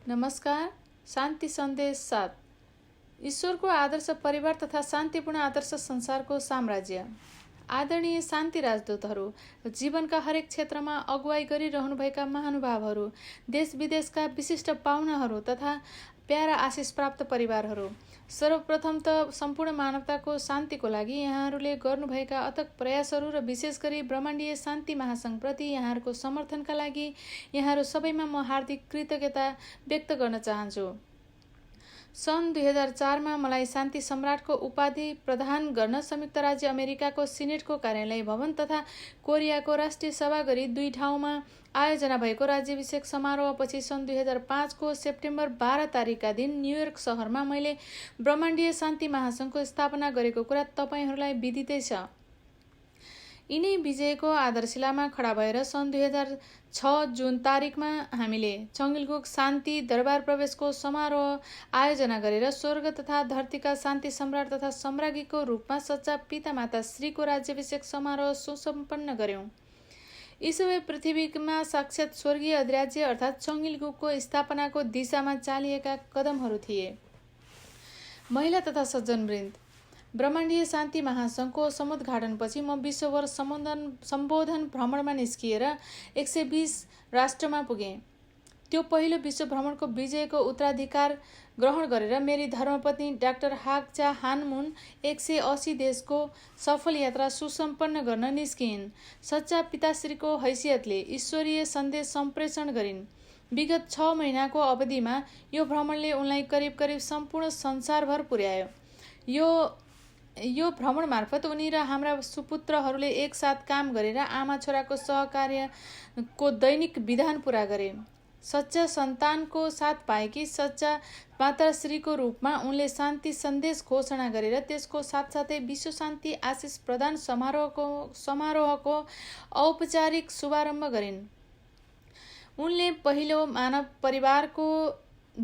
नमस्कार। शान्ति सन्देश 7। ईश्वरको आदर्श परिवार तथा शान्तिपूर्ण आदर्श संसारको साम्राज्य। आदरणीय शान्ति राजदूतहरू, जीवनका हरेक क्षेत्रमा अगुवाई गरिरहनुभएका महानुभावहरू, देश विदेशका विशिष्ट पाहुनाहरू तथा प्यारा आशिष प्राप्त परिवारहरू, सर्वप्रथम त सम्पूर्ण मानवताको शान्तिको लागि यहाँहरूले गर्नुभएका अथक प्रयासहरू र विशेष गरी ब्रह्माण्डीय शान्ति महासङ्घप्रति यहाँहरूको समर्थनका लागि यहाँहरू सबैमा म हार्दिक कृतज्ञता व्यक्त गर्न चाहन्छु। सन् 2004 मलाई शान्ति सम्राटको उपाधि प्रदान गर्न संयुक्त राज्य अमेरिकाको सिनेटको कार्यालय भवन तथा कोरियाको राष्ट्रिय सभा गरी 2 ठाउँमा आयोजना भएको राज्याभिषेक समारोहपछि सन् 2005 को सेप्टेम्बर 12 तारिकका दिन न्युयोर्क सहरमा मैले ब्रह्माण्डीय शान्ति महासङ्घको स्थापना गरेको कुरा तपाईहरूलाई विदितै छ। यिनै विजयको आधारशिलामा खडा भएर सन् 2006 जुन तारिकमा हामीले चङ्गिलकुक शान्ति दरबार प्रवेशको समारोह आयोजना गरेर स्वर्ग तथा धरतीका शान्ति सम्राट तथा सम्राज्ञीको रूपमा सच्चा पितामाता श्रीको राज्याभिषेक समारोह सुसम्पन्न गर्यौं। यी सबै पृथ्वीमा साक्षात स्वर्गीय अधिराज्य अर्थात् चङ्गिलकुकको स्थापनाको दिशामा चालिएका कदमहरू थिए। महिला तथा सज्जनवृन्द, ब्रह्माण्डीय शान्ति महासङ्घको समुद्घाटनपछि म विश्वभर सम्बोधन भ्रमणमा निस्किएर 120 राष्ट्रमा पुगेँ। त्यो पहिलो विश्व भ्रमणको विजयको उत्तराधिकार ग्रहण गरेर मेरी धर्मपत्नी डाक्टर हाक्चा हानमुन 180 देशको सफल यात्रा सुसम्पन्न गर्न निस्किन्। सच्चा पिताश्रीको हैसियतले ईश्वरीय सन्देश सम्प्रेषण गरिन्। विगत 6 महिनाको अवधिमा यो भ्रमणले उनलाई करिब करिब सम्पूर्ण संसारभर पुर्यायो। यो भ्रमण मार्फत उनी र हाम्रा सुपुत्रहरूले एकसाथ काम गरेर आमा छोराको सहकार्यको दैनिक विधान पूरा गरे। सच्चा सन्तानको साथ पाएकी सच्चा माताश्रीको रूपमा उनले शान्ति सन्देश घोषणा गरेर त्यसको साथसाथै विश्व शान्ति आशिष प्रदान समारोहको औपचारिक शुभारम्भ गरिन्। उनले पहिलो मानव परिवारको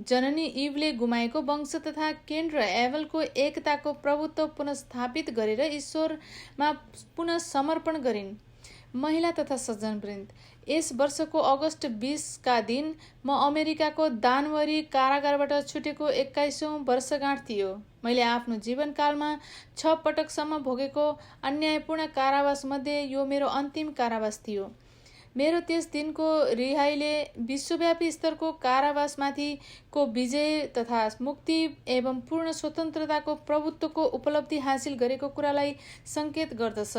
जननी इभले गुमाएको वंश तथा केन र एभलको एकताको प्रभुत्व पुनस्थापित गरेर ईश्वरमा पुनः समर्पण गरिन्। महिला तथा सज्जनवृन्द, यस वर्षको अगस्त 20 का दिन म अमेरिकाको दानवरी कारागारबाट छुटेको 21औं वर्षगाँठ थियो। मैले आफ्नो जीवनकालमा 6 पटकसम्म भोगेको अन्यायपूर्ण कारावास मध्ये यो मेरो अन्तिम कारावास थियो। मेरो त्यस दिनको रिहाईले विश्वव्यापी स्तरको कारावासमाथिको विजय तथा मुक्ति एवं पूर्ण स्वतन्त्रताको प्रभुत्वको उपलब्धि हासिल गरेको कुरालाई सङ्केत गर्दछ।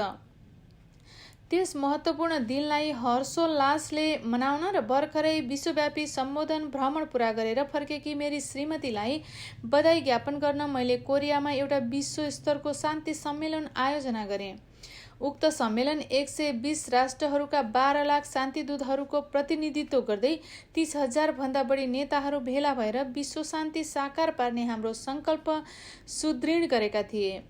त्यस महत्त्वपूर्ण दिनलाई हर्षोल्लासले मनाउन र भर्खरै विश्वव्यापी सम्बोधन भ्रमण पूरा गरेर फर्केकी मेरी श्रीमतीलाई बधाई ज्ञापन गर्न मैले कोरियामा एउटा विश्व स्तरको शान्ति सम्मेलन आयोजना गरेँ। उक्त सम्मेलन 120 राष्ट्रहरूका 12 लाख शान्तिदूतहरूको प्रतिनिधित्व गर्दै 30,000 भन्दा बढी नेताहरू भेला भएर विश्व शान्ति साकार पार्ने हाम्रो सङ्कल्प सुदृढ गरेका थिए।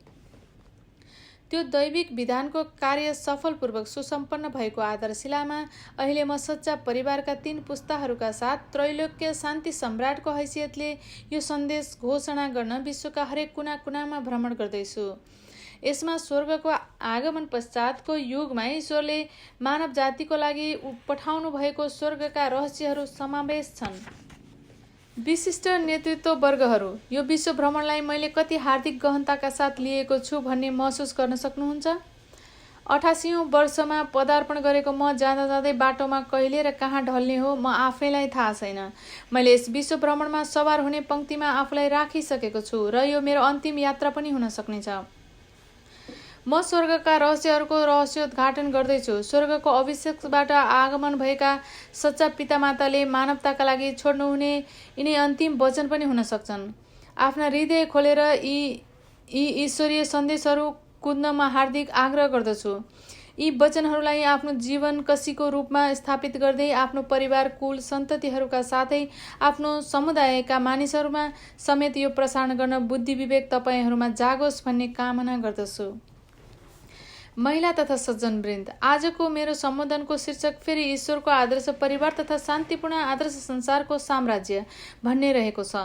त्यो दैविक विधानको कार्य सफलपूर्वक सुसम्पन्न भएको आधारशिलामा अहिले म सच्चा परिवारका 3 पुस्ताहरूका साथ त्रैलोक्य शान्ति सम्राटको हैसियतले यो सन्देश घोषणा गर्न विश्वका हरेक कुना कुनामा भ्रमण गर्दैछु। यसमा स्वर्गको आगमन पश्चातको युगमा ईश्वरले मानव जातिको लागि पठाउनु भएको स्वर्गका रहस्यहरू समावेश छन्। विशिष्ट नेतृत्व वर्गहरू, यो विश्व भ्रमणलाई मैले कति हार्दिक गहनताका साथ लिएको छु भन्ने महसुस गर्न सक्नुहुन्छ। 88औं वर्षमा पदार्पण गरेको म जाँदा जाँदै बाटोमा कहिले र कहाँ ढल्ने हो म आफैलाई थाहा छैन। मैले यस विश्व भ्रमणमा सवार हुने पङ्क्तिमा आफूलाई राखिसकेको छु र यो मेरो अन्तिम यात्रा पनि हुन सक्नेछ। म स्वर्गका रहस्यहरूको रहस्योद्घाटन गर्दैछु। स्वर्गको अभिषेकबाट आगमन भएका सच्चा पितामाताले मानवताका लागि छोड्नुहुने यिनै अन्तिम वचन पनि हुन सक्छन्। आफ्ना हृदय खोलेर यी ईश्वरीय सन्देशहरू कुद्न म हार्दिक आग्रह गर्दछु। यी वचनहरूलाई आफ्नो जीवन कसीको रूपमा स्थापित गर्दै आफ्नो परिवार कुल सन्ततिहरूका साथै आफ्नो समुदायका मानिसहरूमा समेत यो प्रसारण गर्न बुद्धि विवेक तपाईँहरूमा जागोस् भन्ने कामना गर्दछु। महिला तथा सज्जनवृन्द, आजको मेरो सम्बोधनको शीर्षक फेरि ईश्वरको आदर्श परिवार तथा शान्तिपूर्ण आदर्श संसारको साम्राज्य भन्ने रहेको छ।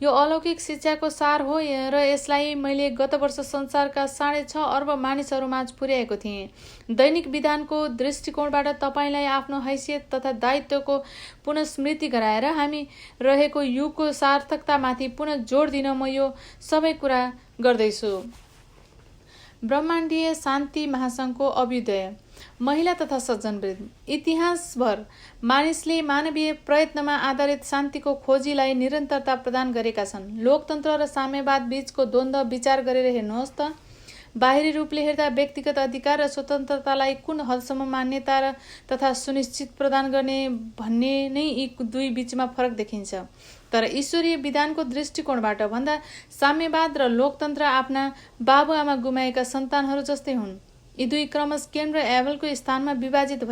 यो अलौकिक शिक्षाको सार हो र यसलाई मैले गत वर्ष संसारका 6.5 अर्ब मानिसहरूमाझ पुर्याएको थिएँ। दैनिक विधानको दृष्टिकोणबाट तपाईँलाई आफ्नो हैसियत तथा दायित्वको पुनः स्मृति गराएर हामी रहेको युगको सार्थकतामाथि पुनः जोड दिन म यो सबै कुरा गर्दैछु। ब्रह्माण्डीय शान्ति महासङ्घको अभ्युदय। महिला तथा सज्जनवृन्द, इतिहासभर मानिसले मानवीय प्रयत्नमा आधारित शान्तिको खोजीलाई निरन्तरता प्रदान गरेका छन्। लोकतन्त्र र साम्यवाद बीचको द्वन्द्व विचार गरेर हेर्नुहोस् त। बाहिरी रूपले हेर्दा व्यक्तिगत अधिकार र स्वतन्त्रतालाई कुन हदसम्म मान्यता तथा सुनिश्चित प्रदान गर्ने भन्ने नै यी दुई बीचमा फरक देखिन्छ। तर ईश्वरीय विधानको दृष्टिकोणबाट भन्दा साम्यवाद र लोकतन्त्र आफ्ना बाबुआमा गुमाएका सन्तानहरू जस्तै हुन्। यी दुई क्रमश केन र एबलको स्थानमा विभाजित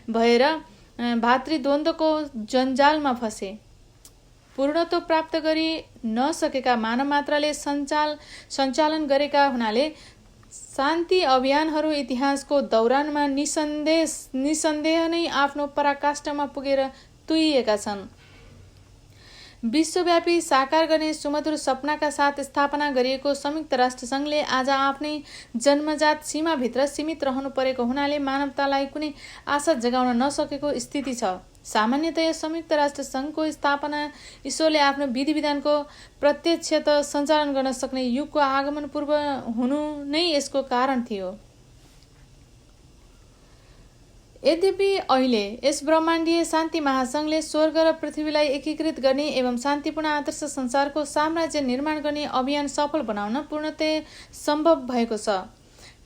भएर भातृद्वन्द्वको जन्जालमा फसे। पूर्णत्व प्राप्त गरी नसकेका मानव मात्रले सञ्चालन गरेका हुनाले शान्ति अभियानहरू इतिहासको दौरानमा निसन्देह नै आफ्नो पराकाष्ठमा पुगेर तुइएका छन्। विश्वव्यापी साकार गर्ने सुमधुर सपनाका साथ स्थापना गरिएको संयुक्त राष्ट्रसङ्घले आज आफ्नै जन्मजात सीमाभित्र सीमित रहनु परेको हुनाले मानवतालाई कुनै आशा जगाउन नसकेको स्थिति छ। सामान्यतया संयुक्त राष्ट्रसङ्घको स्थापना ईश्वरले आफ्नो विधि विधानको प्रत्यक्षत सञ्चालन गर्न सक्ने युगको आगमन पूर्व हुनु नै यसको कारण थियो। यद्यपि अहिले यस ब्रह्माण्डीय शान्ति महासङ्घले स्वर्ग र पृथ्वीलाई एकीकृत गर्ने एवं शान्तिपूर्ण आदर्श संसारको साम्राज्य निर्माण गर्ने अभियान सफल बनाउन पूर्णतया सम्भव भएको छ,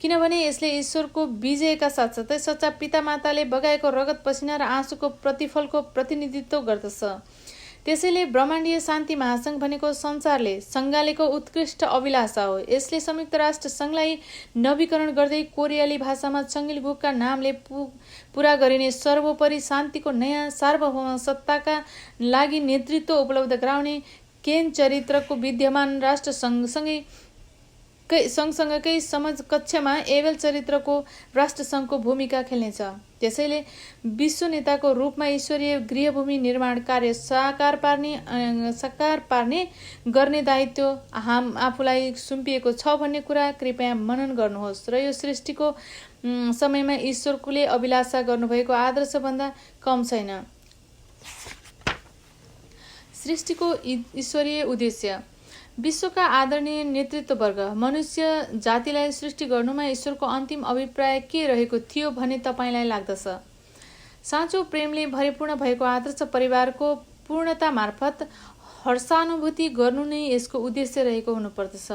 किनभने यसले ईश्वरको विजयका साथसाथै सच्चा पितामाताले बगाएको रगत पसिना र आँसुको प्रतिफलको प्रतिनिधित्व गर्दछ। त्यसैले ब्रह्माण्डीय शान्ति महासङ्घ भनेको संसारले सङ्गालेको उत्कृष्ट अभिलाषा हो। यसले संयुक्त राष्ट्र सङ्घलाई नवीकरण गर्दै कोरियाली भाषामा चङ्गिलबुकका नामले पुरा गरिने सर्वोपरि शान्तिको नयाँ सार्वभौम सत्ताका लागि नेतृत्व उपलब्ध गराउने केन चरित्रको विद्यमान राष्ट्र सँगसँगकै समझ कक्षमा एबल चरित्रको राष्ट्रसङ्घको भूमिका खेल्नेछ। त्यसैले विश्व नेताको रूपमा ईश्वरीय गृहभूमि निर्माण कार्य साकार पार्ने गर्ने दायित्व आफूलाई सुम्पिएको छ भन्ने कुरा कृपया मनन गर्नुहोस् र यो सृष्टिको समयमा ईश्वरले अभिलाषा गर्नुभएको आदर्शभन्दा कम छैन। सृष्टिको ईश्वरीय उद्देश्य। विश्वका आदरणीय नेतृत्ववर्ग, मनुष्य जातिलाई सृष्टि गर्नुमा ईश्वरको अन्तिम अभिप्राय के रहेको थियो भन्ने तपाईँलाई लाग्दछ? साँचो प्रेमले भरिपूर्ण भएको आदर्श परिवारको पूर्णता मार्फत हर्षानुभूति गर्नु नै यसको उद्देश्य रहेको हुनुपर्दछ।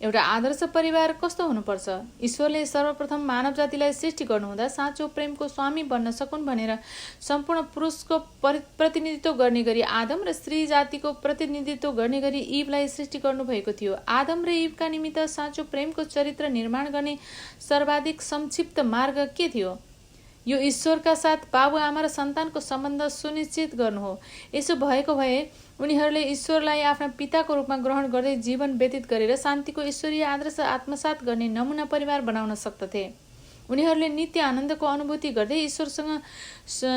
एउटा आदर्श परिवार कस्तो हुनुपर्छ? ईश्वरले सर्वप्रथम मानव जातिलाई सृष्टि गर्नुहुँदा साँचो प्रेमको स्वामी बन्न सकुन् भनेर सम्पूर्ण पुरुषको प्रतिनिधित्व गर्ने गरी आदम र स्त्री जातिको प्रतिनिधित्व गर्ने गरी इभलाई सृष्टि गर्नुभएको थियो। आदम र इभका निमित्त साँचो प्रेमको चरित्र निर्माण गर्ने सर्वाधिक संक्षिप्त मार्ग के थियो? यो ईश्वरका साथ बाबुआमा र सन्तानको सम्बन्ध सुनिश्चित गर्नु हो। यसो भएको भए उनीहरूले ईश्वरलाई आफ्ना पिताको रूपमा ग्रहण गर्दै जीवन व्यतीत गरेर शान्तिको ईश्वरीय आदर्श आत्मसात गर्ने नमुना परिवार बनाउन सक्दथे। उनीहरूले नित्य आनन्दको अनुभूति गर्दै ईश्वरसँग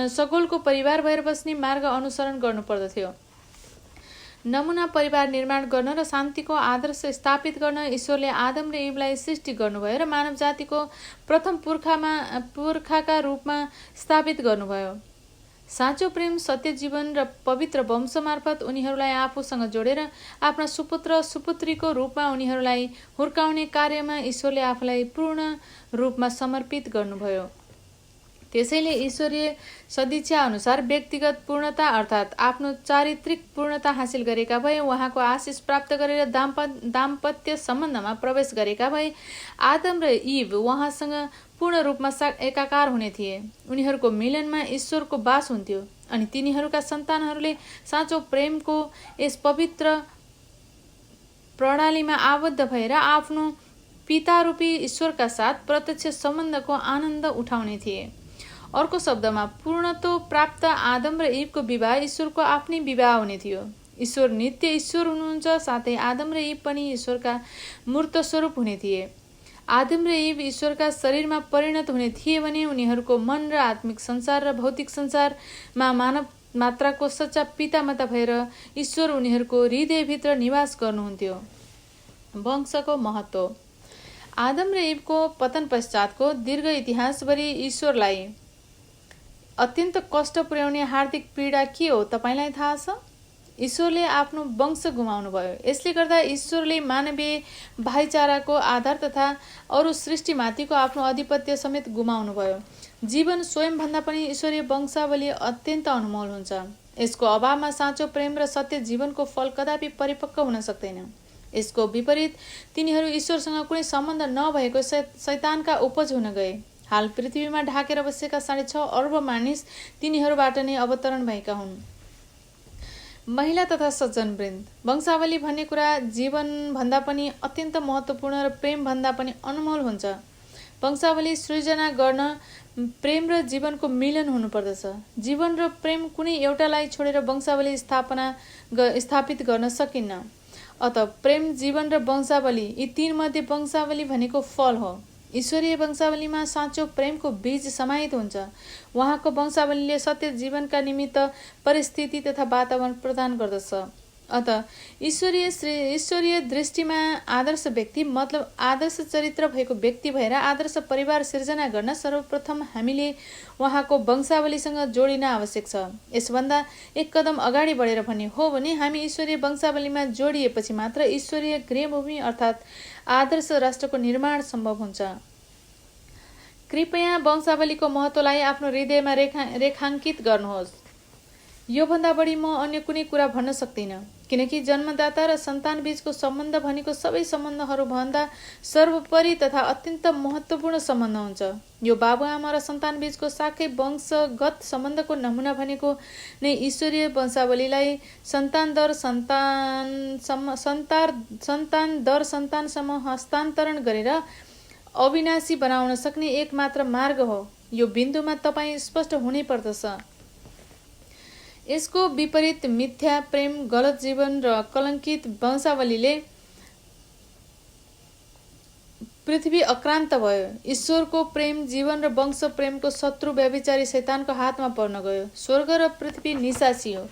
सगोलको परिवार भएर बस्ने मार्ग अनुसरण गर्नुपर्दथ्यो। नमुना परिवार निर्माण गर्न र शान्तिको आदर्श स्थापित गर्न ईश्वरले आदम र इभलाई सृष्टि गर्नुभयो र मानव जातिको प्रथम पुर्खाका रूपमा स्थापित गर्नुभयो। साँचो प्रेम, सत्य जीवन र पवित्र वंश मार्फत उनीहरूलाई आफूसँग जोडेर आफ्ना सुपुत्र सुपुत्रीको रूपमा उनीहरूलाई हुर्काउने कार्यमा ईश्वरले आफूलाई पूर्ण रूपमा समर्पित गर्नुभयो। त्यसैले ईश्वरीय सदिच्छा अनुसार व्यक्तिगत पूर्णता अर्थात् आफ्नो चारित्रिक पूर्णता हासिल गरेका भए, उहाँको आशिष प्राप्त गरेर दाम्पत्य सम्बन्धमा प्रवेश गरेका भए आदम र इभ उहाँसँग पूर्ण रूपमा एकाकार हुने थिए। उनीहरूको मिलनमा ईश्वरको वास हुन्थ्यो अनि तिनीहरूका सन्तानहरूले साँचो प्रेमको यस पवित्र प्रणालीमा आबद्ध भएर आफ्नो पितारूपी ईश्वरका साथ प्रत्यक्ष सम्बन्धको आनन्द उठाउने थिए। अर्को शब्दमा पूर्णत्व प्राप्त आदम र इभको विवाह ईश्वरको आफ्नै विवाह हुने थियो। ईश्वर नित्य ईश्वर हुनुहुन्छ, साथै आदम र इभ पनि ईश्वरका मूर्त स्वरूप हुने थिए। आदम र इभ ईश्वरका शरीरमा परिणत हुने थिए भने उनीहरूको मन र आत्मिक संसार र भौतिक संसारमा मानव मात्राको सच्चा पितामाता भएर ईश्वर उनीहरूको हृदयभित्र निवास गर्नुहुन्थ्यो। वंशको महत्त्व। आदम र इभको पतन पश्चातको दीर्घ इतिहासभरि ईश्वरलाई अत्यन्त कष्ट पुर्याउने हार्दिक पीडा के हो तपाईँलाई थाहा छ? ईश्वरले आफ्नो वंश गुमाउनुभयो। यसले गर्दा ईश्वरले मानवीय भाइचाराको आधार तथा अरू सृष्टिमाथिको आफ्नो अधिपत्य समेत गुमाउनुभयो। जीवन स्वयंभन्दा पनि ईश्वरीय वंशावली अत्यन्त अनमोल हुन्छ। यसको अभावमा साँचो प्रेम र सत्य जीवनको फल कदापि परिपक्व हुन सक्दैन। यसको विपरीत तिनीहरू ईश्वरसँग कुनै सम्बन्ध नभएको शैतानका उपज हुन गए। हाल पृथ्वीमा ढाकेर बसेका 6.5 अर्ब मानिस तिनीहरूबाट नै अवतरण भएका हुन्। महिला तथा सज्जनवृन्द। वंशावली भन्ने कुरा जीवनभन्दा पनि अत्यन्त महत्त्वपूर्ण र प्रेमभन्दा पनि अनमोल हुन्छ। वंशावली सृजना गर्न प्रेम र जीवनको मिलन हुनुपर्दछ। जीवन र प्रेम कुनै एउटालाई छोडेर वंशावली स्थापित गर्न सकिन्न। अत प्रेम, जीवन र वंशावली यी तीनमध्ये वंशावली भनेको फल हो। ईश्वरीय वंशावलीमा साँचो प्रेमको बीज समाहित हुन्छ। उहाँको वंशावलीले सत्य जीवनका निमित्त परिस्थिति तथा वातावरण प्रदान गर्दछ। अत ईश्वरीय दृष्टिमा आदर्श व्यक्ति मतलब आदर्श चरित्र भएको व्यक्ति भएर आदर्श परिवार सिर्जना गर्न सर्वप्रथम हामीले उहाँको वंशावलीसँग जोडिन आवश्यक छ। यसभन्दा एक कदम अगाडि बढेर भन्ने हो भने हामी ईश्वरीय वंशावलीमा जोडिएपछि मात्र ईश्वरीय गृहभूमि अर्थात् आदर्श राष्ट्रको निर्माण सम्भव हुन्छ। कृपया वंशावलीको महत्त्वलाई आफ्नो हृदयमा रेखाङ्कित गर्नुहोस्। योभन्दा बढी म अन्य कुनै कुरा भन्न सक्दिनँ, किनकि जन्मदाता र सन्तान बीचको सम्बन्ध भनेको सबै सम्बन्धहरूभन्दा सर्वोपरि तथा अत्यन्त महत्त्वपूर्ण सम्बन्ध हुन्छ। यो बाबुआमा र सन्तान बीचको साकै वंशगत सम्बन्धको नमुना भनेको नै ईश्वरीय वंशावलीलाई सन्तान दर सन्तानसम्म हस्तान्तरण गरेर अविनाशी बनाउन सक्ने एकमात्र मार्ग हो। यो बिन्दुमा तपाईँ स्पष्ट हुनै पर्दछ। यसको विपरीत मिथ्या प्रेम, गलत जीवन र कलङ्कित वंशावलीले पृथ्वी अक्रान्त भयो। ईश्वरको प्रेम, जीवन र वंश प्रेमको शत्रु व्यभिचारी शैतानको हातमा पर्न गयो। स्वर्ग र पृथ्वी निसासियो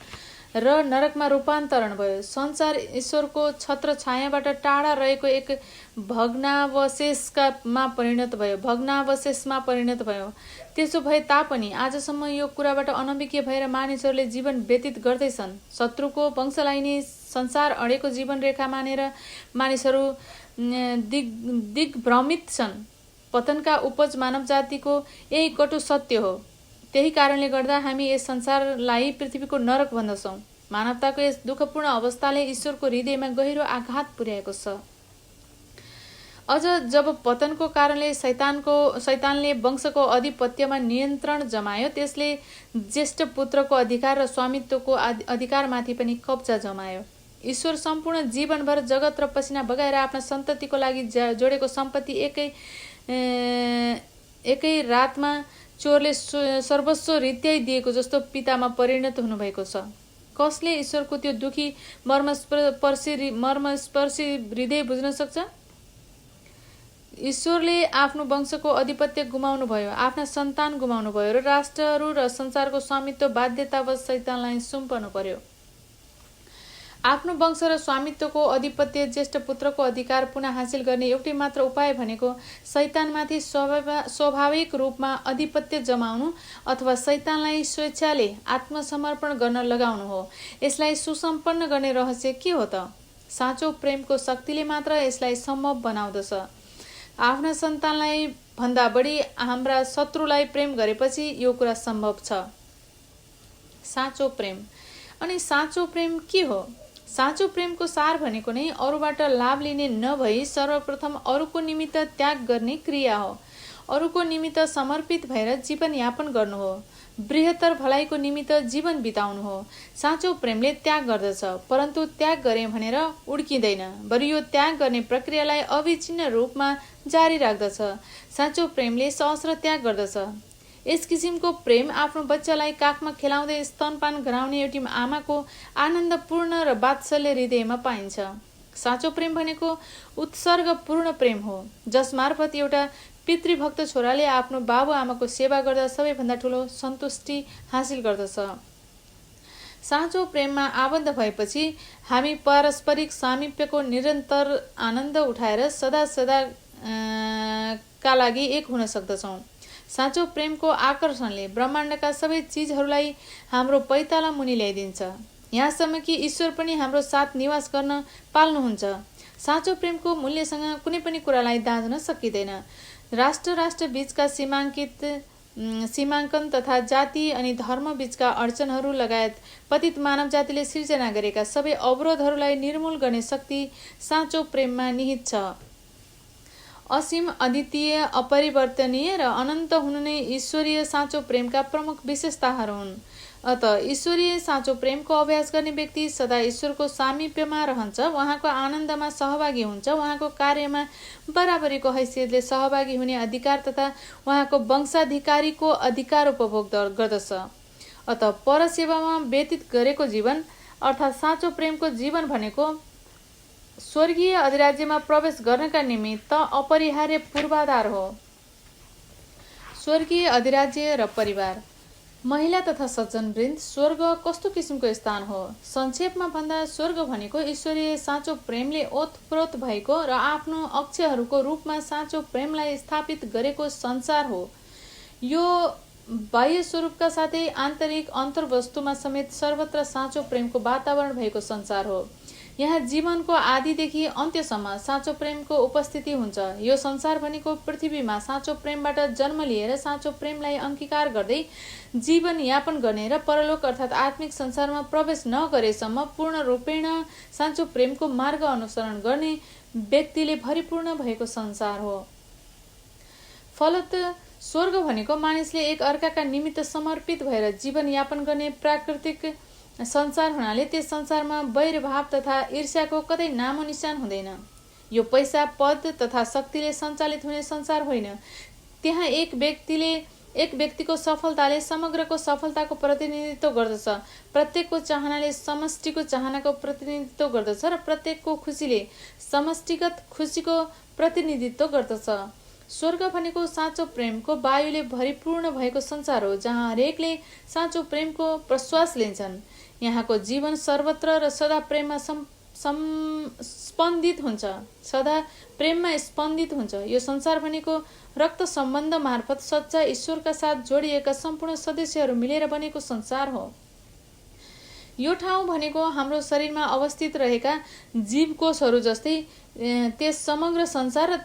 र नरकमा रूपान्तरण भयो। संसार ईश्वरको छत्र छायाबाट टाढा रहेको एक भग्नावशेषमा परिणत भयो। त्यसो भए तापनि आजसम्म यो कुराबाट अनभिज्ञ भएर मानिसहरूले जीवन व्यतीत गर्दैछन्। शत्रुको वंशलाई नै संसार अडेको जीवन रेखा मानेर मानिसहरू दिग्भ्रमित छन्। पतनका उपज मानव जातिको यही कटु सत्य हो। त्यही कारणले गर्दा हामी यस संसारलाई पृथ्वीको नरक भन्दछौँ। मानवताको यस दुःखपूर्ण अवस्थाले ईश्वरको हृदयमा गहिरो आघात पुर्याएको छ। अझ जब पतनको कारणले शैतानले वंशको अधिपत्यमा नियन्त्रण जमायो, त्यसले ज्येष्ठ पुत्रको अधिकार र स्वामित्वको अधिकारमाथि पनि कब्जा जमायो। ईश्वर सम्पूर्ण जीवनभर जगत र पसिना बगाएर आफ्ना सन्ततिको लागि जोडेको सम्पत्ति एकै रातमा चोरले सर्वस्व रित्याइदिएको जस्तो पितामा परिणत हुनुभएको छ। कसले ईश्वरको त्यो दुखी मर्मस्पर्शी हृदय बुझ्न सक्छ? ईश्वरले आफ्नो वंशको अधिपत्य गुमाउनु भयो, आफ्ना सन्तान गुमाउनु भयो र राष्ट्रहरू र संसारको स्वामित्व बाध्यतावश शैतानलाई सुम्पनु पर्यो। आफ्नो वंश र स्वामित्वको अधिपत्य, ज्येष्ठ पुत्रको अधिकार पुनः हासिल गर्ने एउटै मात्र उपाय भनेको शैतानमाथि स्वाभाविक रूपमा अधिपत्य जमाउनु अथवा शैतानलाई स्वेच्छाले आत्मसमर्पण गर्न लगाउनु हो। यसलाई सुसम्पन्न गर्ने रहस्य के हो त? साँचो प्रेमको शक्तिले मात्र यसलाई सम्भव बनाउँदछ। आफ्ना सन्तानलाई भन्दा बढी हाम्रा शत्रुलाई प्रेम गरेपछि यो कुरा सम्भव छ। साँचो प्रेम। अनि साँचो प्रेम के हो? साँचो प्रेमको सार भनेको नै अरूबाट लाभ लिने नभई सर्वप्रथम अरूको निमित्त त्याग गर्ने क्रिया हो। अरूको निमित्त समर्पित भएर जीवन यापन गर्नु हो। बृहत्तर भलाइको निमित्त जीवन बिताउनु हो। साँचो प्रेमले त्याग गर्दछ, परन्तु त्याग गरे भनेर उड्किँदैन, बरु यो त्याग गर्ने प्रक्रियालाई अविच्छिन्न रूपमा जारी राख्दछ। साँचो प्रेमले सहस्र त्याग गर्दछ। यस किसिमको प्रेम आफ्नो बच्चालाई काखमा खेलाउँदै स्तनपान गराउने एउटी आमाको आनन्दपूर्ण र वात्सल्य हृदयमा पाइन्छ। साँचो प्रेम भनेको उत्सर्गपूर्ण प्रेम हो, जसमार्फत एउटा पितृभक्त छोराले आफ्नो बाबुआमाको सेवा गर्दा सबैभन्दा ठुलो सन्तुष्टि हासिल गर्दछ। साँचो प्रेममा आबद्ध भएपछि हामी पारस्परिक सामिप्यको निरन्तर आनन्द उठाएर सदा का लागि एक हुन सक्दछौँ। साँचो प्रेमको आकर्षणले ब्रह्माण्डका सबै चिजहरूलाई हाम्रो पैताला मुनि ल्याइदिन्छ, यहाँसम्म कि ईश्वर पनि हाम्रो साथ निवास गर्न पाल्नुहुन्छ। साँचो प्रेमको मूल्यसँग कुनै पनि कुरालाई दाँच्न सकिँदैन। राष्ट्र बीचका सीमाङ्कन तथा जाति अनि धर्म बीचका अडचनहरू लगायत पतित मानव जातिले सिर्जना गरेका सबै अवरोधहरूलाई निर्मूल गर्ने शक्ति साँचो प्रेममा निहित छ। असीम, अद्वितीय, अपरिवर्तनीय र अनन्त हुनु नै ईश्वरीय साँचो प्रेमका प्रमुख विशेषताहरू हुन्। अतः ईश्वरीय साँचो प्रेमको अभ्यास गर्ने व्यक्ति सदा ईश्वरको सामिप्यमा रहन्छ, उहाँको आनन्दमा सहभागी हुन्छ, उहाँको कार्यमा बराबरीको हैसियतले सहभागी हुने अधिकार तथा उहाँको वंशाधिकारीको अधिकार उपभोग गर्दछ। अतः परसेवामा व्यतीत गरेको जीवन अर्थात् साँचो प्रेमको जीवन भनेको स्वर्गीय अधिराज्यमा प्रवेश गर्नका निमित्त अपरिहार्य पूर्वाधार हो। स्वर्गीय अधिराज्य र परिवार। महिला तथा सज्जनवृन्द, स्वर्ग कस्तो किसिमको स्थान हो? संक्षेपमा भन्दा स्वर्ग भनेको ईश्वरीय साँचो प्रेमले ओतप्रोत भएको र आफ्नो अक्षरहरूको रूपमा साँचो प्रेमलाई स्थापित गरेको संसार हो। यो बाह्य स्वरूपका साथै आन्तरिक अन्तर्वस्तुमा समेत सर्वत्र साँचो प्रेमको वातावरण भएको संसार हो। यहाँ जीवनको आदिदेखि अन्त्यसम्म साँचो प्रेमको उपस्थिति हुन्छ। यो संसार भनेको पृथ्वीमा साँचो प्रेमबाट जन्म लिएर साँचो प्रेमलाई अंगीकार गर्दै जीवन यापन गर्ने र परलोक अर्थात् आत्मिक संसारमा प्रवेश नगरेसम्म पूर्ण रूपेण साँचो प्रेमको मार्ग अनुसरण गर्ने व्यक्तिले भरिपूर्ण भएको संसार हो। फलत स्वर्ग भनेको मानिसले एक अर्काका निमित्त समर्पित भएर जीवन यापन गर्ने प्राकृतिक संसार हुनाले त्यस संसारमा वैरभाव तथा ईर्ष्याको कतै नामो निशान हुँदैन। यो पैसा, पद तथा शक्तिले सञ्चालित हुने संसार होइन। त्यहाँ एक व्यक्तिको सफलताले समग्रको सफलताको प्रतिनिधित्व गर्दछ, प्रत्येकको चाहनाले समष्टिको चाहनाको प्रतिनिधित्व गर्दछ र प्रत्येकको खुसीले समष्टिगत खुसीको प्रतिनिधित्व गर्दछ। स्वर्ग भनेको साँचो प्रेमको वायुले भरिपूर्ण भएको संसार हो, जहाँ हरेकले साँचो प्रेमको प्रश्वास लिन्छन्। यहाँको जीवन सर्वत्र र सदा प्रेममा स्पन्दित हुन्छ, सदा प्रेममा स्पन्दित हुन्छ। यो संसार भनेको रक्त सम्बन्ध मार्फत सच्चा ईश्वरका साथ जोडिएका सम्पूर्ण सदस्यहरू मिलेर बनेको संसार हो। यो ठाउँ भनेको हाम्रो शरीरमा अवस्थित रहेका जीवकोषहरू जस्तै त्यस समग्र संसार र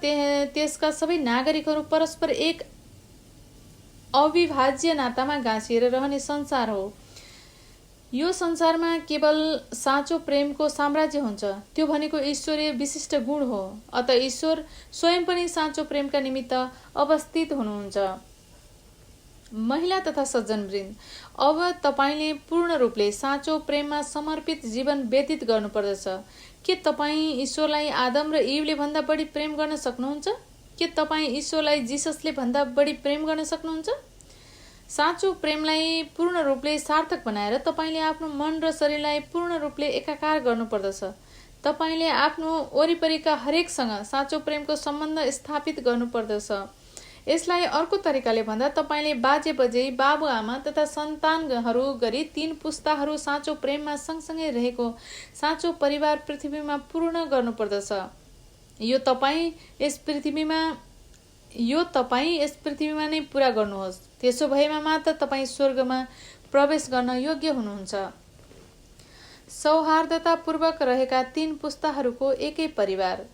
त्यसका सबै नागरिकहरू परस्पर एक अविभाज्य नातामा गाँसिएर रहने संसार हो। यो संसारमा केवल साँचो प्रेमको साम्राज्य हुन्छ, त्यो भनेको ईश्वरीय विशिष्ट गुण हो। अतः ईश्वर स्वयं पनि साँचो प्रेमका निमित्त अवस्थित हुनुहुन्छ। महिला तथा सज्जनवृन्द, अब तपाईले पूर्ण रूपले साँचो प्रेममा समर्पित जीवन व्यतीत गर्नुपर्दछ। के तपाईँ ईश्वरलाई आदम र इवले भन्दा बढी प्रेम गर्न सक्नुहुन्छ? के तपाईँ ईश्वरलाई जिससले भन्दा बढी प्रेम गर्न सक्नुहुन्छ? साँचो प्रेमलाई पूर्ण रूपले सार्थक बनाएर तपाईले आफ्नो मन र शरीरलाई पूर्ण रूपले एकाकार गर्नुपर्दछ। तपाईले आफ्नो वरिपरिका हरेकसँग साँचो प्रेमको सम्बन्ध स्थापित गर्नुपर्दछ। यसलाई अर्को तरिकाले भन्दा तपाईले बाजे बजे, बाबुआमा तथा सन्तानहरू गरी 3 पुस्ताहरू साँचो प्रेममा सँगसँगै रहेको साँचो परिवार पृथ्वीमा पूर्ण गर्नुपर्दछ। यो तपाईँ यस पृथ्वीमा नै पूरा गर्नुहोस्। त्यसो भएमा मात्र तपाईँ स्वर्गमा प्रवेश गर्न योग्य हुनुहुन्छ। सौहार्दतापूर्वक रहेका 3 पुस्ताहरूको एकै परिवार।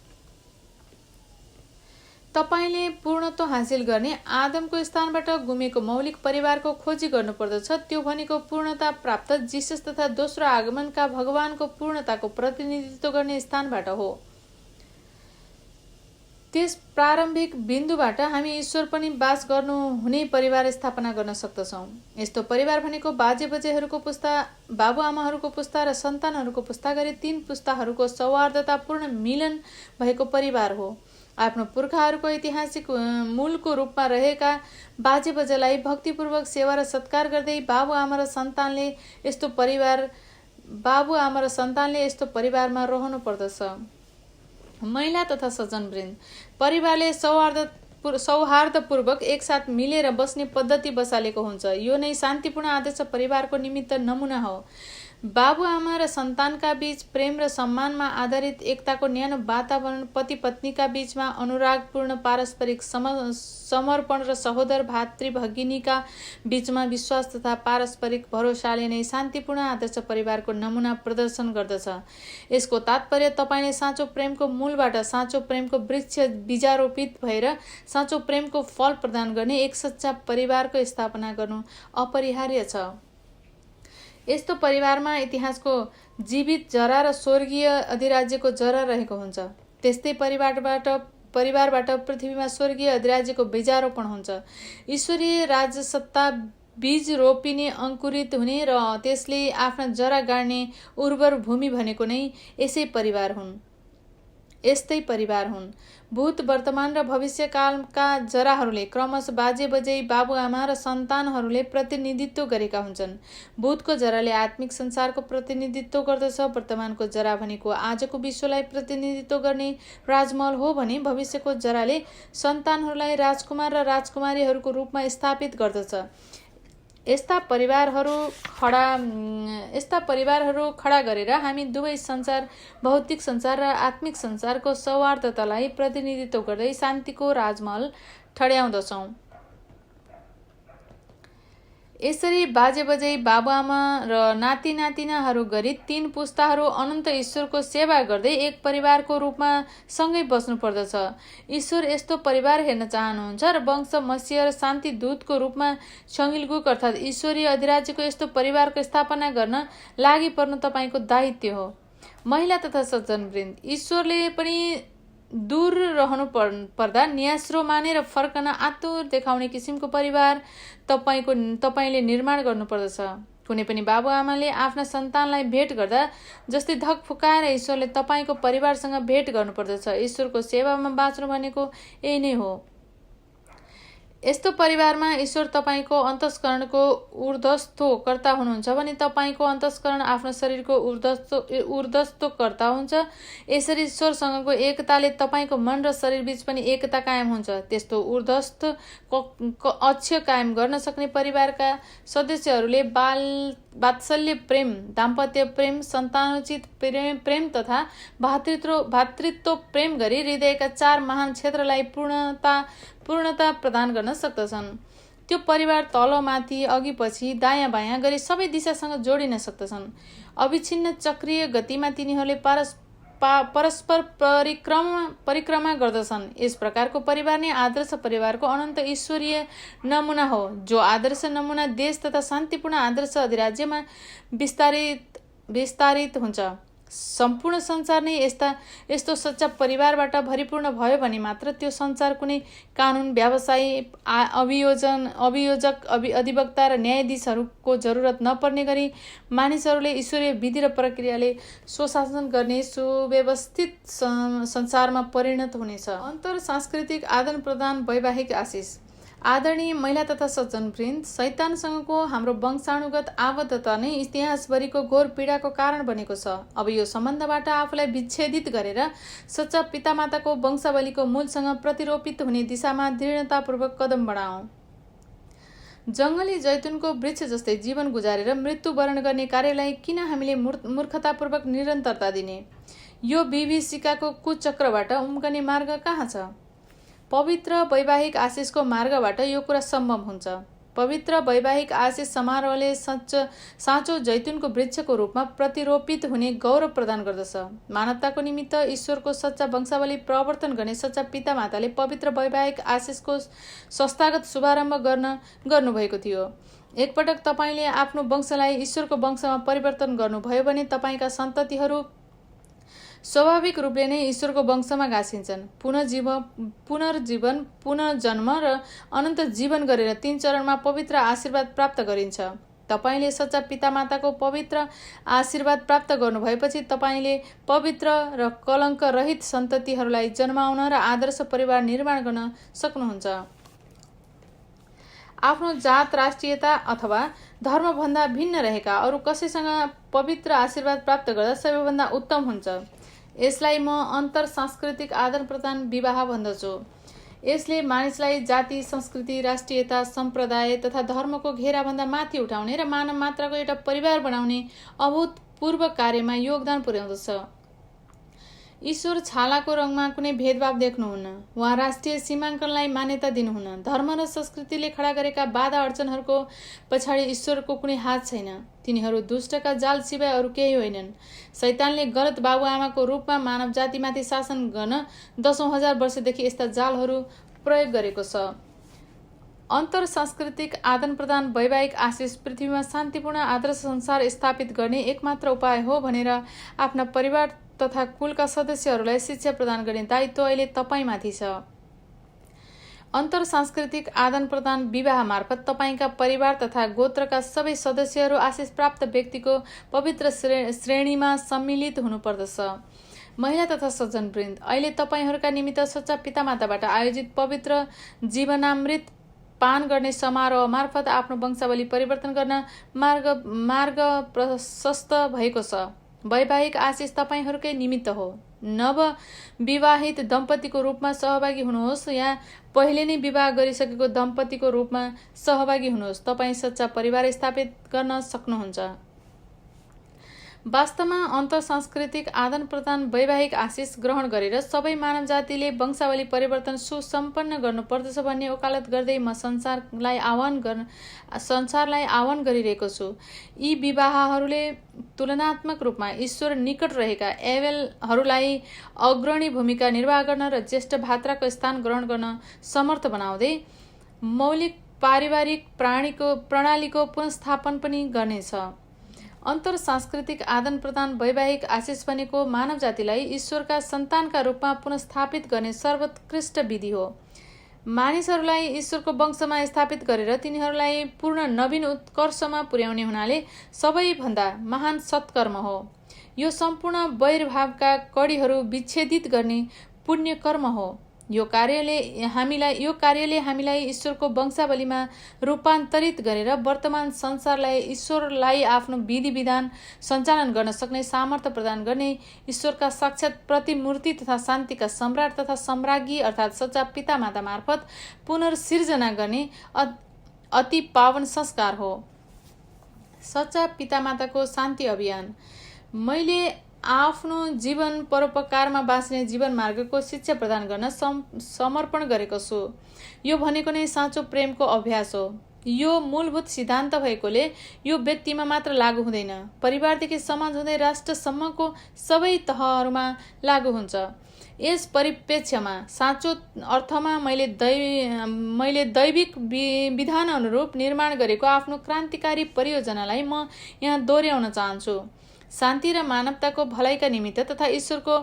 तपाईले पूर्णत्व हासिल गर्ने आदमको स्थानबाट गुमेको मौलिक परिवारको खोजी गर्नुपर्दछ। त्यो भनेको पूर्णता प्राप्त जिसस तथा दोस्रो आगमनका भगवानको पूर्णताको प्रतिनिधित्व गर्ने स्थानबाट हो। त्यस प्रारम्भिक बिन्दुबाट हामी ईश्वर पनि वास गर्नु हुने परिवार स्थापना गर्न सक्दछौँ। यस्तो परिवार भनेको बाजे बजेहरूको पुस्ता, बाबुआमाहरूको पुस्ता र सन्तानहरूको पुस्ता गरी 3 पुस्ताहरूको सौहार्दतापूर्ण मिलन भएको परिवार हो। आफ्नो पुर्खाहरूको ऐतिहासिक मूलको रूपमा रहेका बाजे बजेलाई भक्तिपूर्वक सेवा र सत्कार गर्दै बाबुआमा र सन्तानले यस्तो परिवारमा रहनु पर्दछ। महिला तथा सज्जनवृन्द, परिवारले सौहार्दपूर्वक एकसाथ मिलेर बस्ने पद्धति बसालेको हुन्छ। यो नै शान्तिपूर्ण आदर्श परिवारको निमित्त नमुना हो। बाबुआमा र सन्तानका बीच प्रेम र सम्मानमा आधारित एकताको न्यानो वातावरण, पति पत्नीका बीचमा अनुरागपूर्ण पारस्परिक समर्पण र सहोदर भातृभगिनीका बीचमा विश्वास तथा पारस्परिक भरोसाले नै शान्तिपूर्ण आदर्श परिवारको नमुना प्रदर्शन गर्दछ। यसको तात्पर्य तपाईँले साँचो प्रेमको मूलबाट साँचो प्रेमको वृक्ष बीजारोपित भएर साँचो प्रेमको फल प्रदान गर्ने एक सच्चा परिवारको स्थापना गर्नु अपरिहार्य छ। यस्तो परिवारमा इतिहासको जीवित जरा र स्वर्गीय अधिराज्यको जरा रहेको हुन्छ। त्यस्तै परिवारबाट पृथ्वीमा स्वर्गीय अधिराज्यको बीजारोपण हुन्छ। ईश्वरीय राजसत्ता बीज रोपिने, अंकुरित हुने र त्यसले आफ्ना जरा गाड्ने उर्वर भूमि भनेको नै यस्तै परिवार हुन्। भूत, वर्तमान र भविष्यकालका जराहरूले क्रमशः बाजे बजै बाबुआमा र सन्तानहरूले प्रतिनिधित्व गरेका हुन्छन्। भूतको जराले आत्मिक संसारको प्रतिनिधित्व गर्दछ। वर्तमानको जरा भनेको आजको विश्वलाई प्रतिनिधित्व गर्ने राजमहल हो भने भविष्यको जराले सन्तानहरूलाई राजकुमार र राजकुमारीहरूको रूपमा स्थापित गर्दछ। यस्ता परिवारहरू खडा गरेर हामी दुवै संसार, भौतिक संसार र आत्मिक संसारको सौहार्दतालाई प्रतिनिधित्व गर्दै शान्तिको राजमहल ठड्याउँदछौँ। यसरी बाजे बजै बाबुआमा र नाति नातिनाहरू गरी 3 पुस्ताहरू अनन्त ईश्वरको सेवा गर्दै एक परिवारको रूपमा सँगै बस्नु पर्दछ। ईश्वर यस्तो परिवार हेर्न चाहनुहुन्छ र वंश मसीह र शान्ति दूतको रूपमा सङ्गिलगुक अर्थात् ईश्वरीय अधिराज्यको यस्तो परिवारको स्थापना गर्न लागि पर्नु तपाईँको दायित्व हो। महिला तथा सज्जनवृन्द, ईश्वरले पनि दूर रहनु पर्दा न्यास्रो मानेर फर्कन आतुर देखाउने किसिमको परिवार तपाईँले निर्माण गर्नुपर्दछ। कुनै पनि बाबुआमाले आफ्ना सन्तानलाई भेट गर्दा जस्तै धक फुकाएर ईश्वरले तपाईँको परिवारसँग भेट गर्नुपर्दछ। ईश्वरको सेवामा बाँच्नु भनेको यही नै हो। यस्तो परिवारमा ईश्वर तपाईँको अन्तस्करणको ऊर्ध्वस्त कर्ता हुनुहुन्छ भने तपाईँको अन्तस्करण आफ्नो शरीरको ऊर्ध्वस्त कर्ता हुन्छ। यसरी ईश्वरसँगको एकताले तपाईँको मन र शरीरबीच पनि एकता कायम हुन्छ। त्यस्तो ऊर्ध्वस्त अक्ष कायम गर्न सक्ने परिवारका सदस्यहरूले वात्सल्य प्रेम, दाम्पत्य प्रेम, सन्तानोचित प्रेम तथा भातृत्व प्रेम गरी हृदयका 4 महान क्षेत्रलाई पूर्णता प्रदान गर्न सक्दछन्। त्यो परिवार तल माथि, अघि पछि, दायाँ बायाँ गरी सबै दिशासँग जोडिन सक्दछन्। अविच्छिन्न चक्रीय गतिमा तिनीहरूले परस्पर परिक्रमा गर्दछन्। यस प्रकारको परिवार नै आदर्श परिवारको अनन्त ईश्वरीय नमुना हो। जो आदर्श नमुना देश तथा शान्तिपूर्ण आदर्श अधिराज्यमा विस्तारित हुन्छ। सम्पूर्ण संसार नै यस्तो सच्चा परिवारबाट भरिपूर्ण भयो भने मात्र त्यो संसार कुनै कानुन, व्यवसायी, अभियोजक, अधिवक्ता र न्यायाधीशहरूको जरुरत नपर्ने गरी मानिसहरूले ईश्वरीय विधि र प्रक्रियाले स्वशासन गर्ने सुव्यवस्थित संसारमा परिणत हुनेछ। अन्तर सांस्कृतिक आदान प्रदान, वैवाहिक आशिष। आदरणीय महिला तथा सज्जनवृन्द, शैतानसँगको हाम्रो वंशानुगत आबद्धता नै इतिहासभरिको घोर पीडाको कारण बनेको छ। अब यो सम्बन्धबाट आफूलाई विच्छेदित गरेर सच्चा पितामाताको वंशावलीको मूलसँग प्रतिरोपित हुने दिशामा दृढतापूर्वक कदम बढाउँ। जङ्गली जैतुनको वृक्ष जस्तै जीवन गुजारेर मृत्युवरण गर्ने कार्यलाई किन हामीले मूर्खतापूर्वक निरन्तरता दिने? यो विभीषिकाको कुचक्रबाट उम्कने मार्ग कहाँ छ? पवित्र वैवाहिक आशिषको मार्गबाट यो कुरा सम्भव हुन्छ। पवित्र वैवाहिक आशिष समारोहले साँचो जैतुनको वृक्षको रूपमा प्रतिरोपित हुने गौरव प्रदान गर्दछ। मानवताको निमित्त ईश्वरको सच्चा वंशावली प्रवर्तन गर्ने सच्चा पितामाताले पवित्र वैवाहिक आशिषको संस्थागत शुभारम्भ गर्नुभएको थियो। एकपटक तपाईँले आफ्नो वंशलाई ईश्वरको वंशमा परिवर्तन गर्नुभयो भने तपाईँका सन्ततिहरू स्वाभाविक रूपले नै ईश्वरको वंशमा गाँसिन्छन्। पुनर्जीवन, पुनर्जन्म र अनन्त जीवन गरेर 3 चरणमा पवित्र आशीर्वाद प्राप्त गरिन्छ। तपाईँले सच्चा पितामाताको पवित्र आशीर्वाद प्राप्त गर्नुभएपछि तपाईँले पवित्र र कलङ्क रहित सन्ततिहरूलाई जन्माउन र आदर्श परिवार निर्माण गर्न सक्नुहुन्छ। आफ्नो जात, राष्ट्रियता अथवा धर्मभन्दा भिन्न रहेका अरू कसैसँग पवित्र आशीर्वाद प्राप्त गर्दा सबैभन्दा उत्तम हुन्छ। यसलाई म अन्तर सांस्कृतिक आदान प्रदान विवाह भन्दछु। यसले मानिसलाई जाति, संस्कृति, राष्ट्रियता, सम्प्रदाय तथा धर्मको घेराभन्दा माथि उठाउने र मानव मात्रको एउटा परिवार बनाउने अभूतपूर्व कार्यमा योगदान पुर्याउँदछ। ईश्वर छालाको रङमा कुनै भेदभाव देख्नुहुन्न। उहाँ राष्ट्रिय सीमाङ्कनलाई मान्यता दिनुहुन्न। धर्म र संस्कृतिले खडा गरेका बाधा अडचनहरूको पछाडि ईश्वरको कुनै हात छैन। तिनीहरू दुष्टका जाल सिवाय अरू केही होइनन्। शैतानले गलत बाबुआमाको रूपमा मानव जातिमाथि शासन गर्न 10,000 वर्षदेखि यस्ता जालहरू प्रयोग गरेको छ। अन्तर सांस्कृतिक आदान प्रदान वैवाहिक आशिष पृथ्वीमा शान्तिपूर्ण आदर्श संसार स्थापित गर्ने एकमात्र उपाय हो भनेर आफ्ना परिवार तथा कुलका सदस्यहरूलाई शिक्षा प्रदान गर्ने दायित्व अहिले तपाईँमाथि छ। अन्तर सांस्कृतिक आदान प्रदान विवाह मार्फत तपाईँका परिवार तथा गोत्रका सबै सदस्यहरू आशिष प्राप्त व्यक्तिको पवित्र श्रेणीमा सम्मिलित हुनुपर्दछ। महिला तथा सज्जनवृन्द, अहिले तपाईँहरूका निमित्त सच्चा पितामाताबाट आयोजित पवित्र जीवनामृत पान गर्ने समारोह मार्फत आफ्नो वंशावली परिवर्तन गर्न मार्ग प्रशस्त भएको छ। वैवाहिक आशिष तपाईँहरूकै निमित्त हो। नव विवाहित दम्पतिको रूपमा सहभागी हुनुहोस् या पहिले नै विवाह गरिसकेको दम्पतिको रूपमा सहभागी हुनुहोस्। तपाईँ सच्चा परिवार स्थापित गर्न सक्नुहुन्छ। वास्तवमा अन्तर सांस्कृतिक आदान प्रदान वैवाहिक आशिष ग्रहण गरेर सबै मानव जातिले वंशावली परिवर्तन सुसम्पन्न गर्नुपर्दछ भन्ने वकालत गर्दै म संसारलाई आह्वान गरिरहेको छु। यी विवाहहरूले तुलनात्मक रूपमा ईश्वर निकट रहेका एबेलहरूलाई अग्रणी भूमिका निर्वाह गर्न र ज्येष्ठ भात्राको स्थान ग्रहण गर्न समर्थ बनाउँदै मौलिक पारिवारिक प्रणालीको पुनर्स्थापन पनि गर्नेछ। अन्तर सांस्कृतिक आदान प्रदान वैवाहिक आशिष भनेको मानव जातिलाई ईश्वरका सन्तानका रूपमा पुनर्स्थापित गर्ने सर्वोत्कृष्ट विधि हो। मानिसहरूलाई ईश्वरको वंशमा स्थापित गरेर तिनीहरूलाई पूर्ण नवीन उत्कर्षमा पुर्याउने हुनाले सबैभन्दा महान सत्कर्म हो। यो सम्पूर्ण वैरभावका कडीहरू विच्छेदित गर्ने पुण्य कर्म हो। यो कार्यले हामीलाई ईश्वरको वंशावलीमा रूपान्तरित गरेर वर्तमान संसारलाई ईश्वरलाई आफ्नो विधि विधान सञ्चालन गर्न सक्ने सामर्थ्य प्रदान गर्ने ईश्वरका साक्षात् प्रतिमूर्ति तथा शान्तिका सम्राट तथा सम्राज्ञी अर्थात् सच्चा पितामाता मार्फत पुनर्सिर्जना गर्ने अति पावन संस्कार हो। सच्चा पितामाताको शान्ति अभियान। मैले आफ्नो जीवन परोपकारमा बाँच्ने जीवन मार्गको शिक्षा प्रदान गर्न समर्पण गरेको छु। यो भनेको नै साँचो प्रेमको अभ्यास हो। यो मूलभूत सिद्धान्त भएकोले यो व्यक्तिमा मात्र लागू हुँदैन, परिवारदेखि समाज हुँदै राष्ट्रसम्मको सबै तहहरूमा लागू हुन्छ। यस परिप्रेक्ष्यमा साँचो अर्थमा मैले दैविक विधान अनुरूप निर्माण गरेको आफ्नो क्रान्तिकारी परियोजनालाई म यहाँ दोहोऱ्याउन चाहन्छु। शान्ति र मानवताको भलाइका निमित्त तथा ईश्वरको